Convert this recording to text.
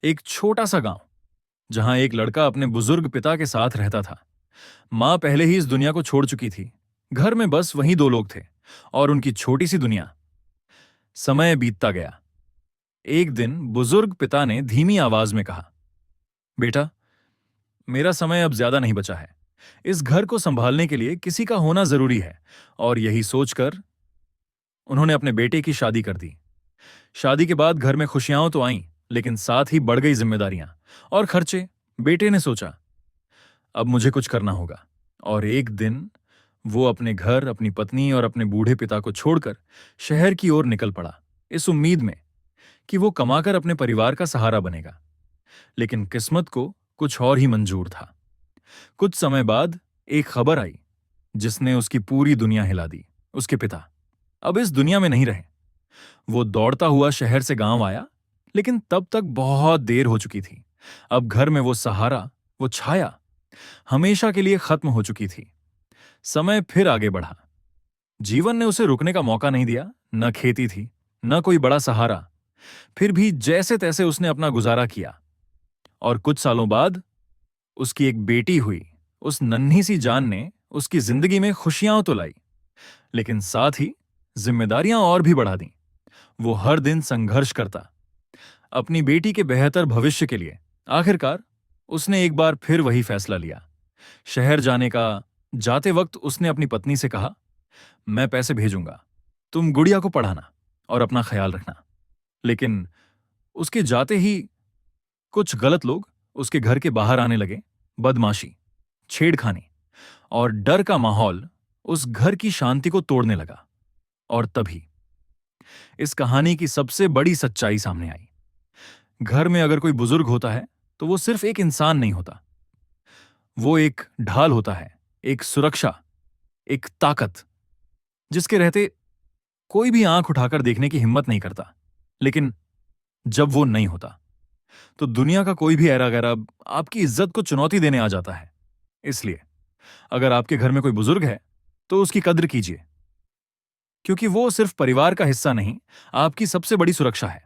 एक छोटा सा गांव जहां एक लड़का अपने बुजुर्ग पिता के साथ रहता था। मां पहले ही इस दुनिया को छोड़ चुकी थी। घर में बस वही दो लोग थे और उनकी छोटी सी दुनिया। समय बीतता गया। एक दिन बुजुर्ग पिता ने धीमी आवाज में कहा, बेटा, मेरा समय अब ज्यादा नहीं बचा है। इस घर को संभालने के लिए किसी का होना जरूरी है। और यही सोचकर उन्होंने अपने बेटे की शादी कर दी। शादी के बाद घर में खुशियां तो आईं, लेकिन साथ ही बढ़ गई जिम्मेदारियां और खर्चे। बेटे ने सोचा, अब मुझे कुछ करना होगा। और एक दिन वो अपने घर, अपनी पत्नी और अपने बूढ़े पिता को छोड़कर शहर की ओर निकल पड़ा, इस उम्मीद में कि वो कमाकर अपने परिवार का सहारा बनेगा। लेकिन किस्मत को कुछ और ही मंजूर था। कुछ समय बाद एक खबर आई जिसने उसकी पूरी दुनिया हिला दी। उसके पिता अब इस दुनिया में नहीं रहे। वो दौड़ता हुआ शहर से गांव आया, लेकिन तब तक बहुत देर हो चुकी थी। अब घर में वो सहारा, वो छाया हमेशा के लिए खत्म हो चुकी थी। समय फिर आगे बढ़ा। जीवन ने उसे रुकने का मौका नहीं दिया। न खेती थी, न कोई बड़ा सहारा। फिर भी जैसे तैसे उसने अपना गुजारा किया। और कुछ सालों बाद उसकी एक बेटी हुई। उस नन्ही सी जान ने उसकी जिंदगी में खुशियां तो लाई, लेकिन साथ ही जिम्मेदारियां और भी बढ़ा दी। वो हर दिन संघर्ष करता अपनी बेटी के बेहतर भविष्य के लिए। आखिरकार उसने एक बार फिर वही फैसला लिया, शहर जाने का। जाते वक्त उसने अपनी पत्नी से कहा, मैं पैसे भेजूंगा, तुम गुड़िया को पढ़ाना और अपना ख्याल रखना। लेकिन उसके जाते ही कुछ गलत लोग उसके घर के बाहर आने लगे। बदमाशी, छेड़खानी और डर का माहौल उस घर की शांति को तोड़ने लगा। और तभी इस कहानी की सबसे बड़ी सच्चाई सामने आई। घर में अगर कोई बुजुर्ग होता है तो वो सिर्फ एक इंसान नहीं होता। वो एक ढाल होता है, एक सुरक्षा, एक ताकत, जिसके रहते कोई भी आंख उठाकर देखने की हिम्मत नहीं करता। लेकिन जब वो नहीं होता तो दुनिया का कोई भी ऐरा गैरा आपकी इज्जत को चुनौती देने आ जाता है। इसलिए अगर आपके घर में कोई बुजुर्ग है तो उसकी कद्र कीजिए, क्योंकि वो सिर्फ परिवार का हिस्सा नहीं, आपकी सबसे बड़ी सुरक्षा है।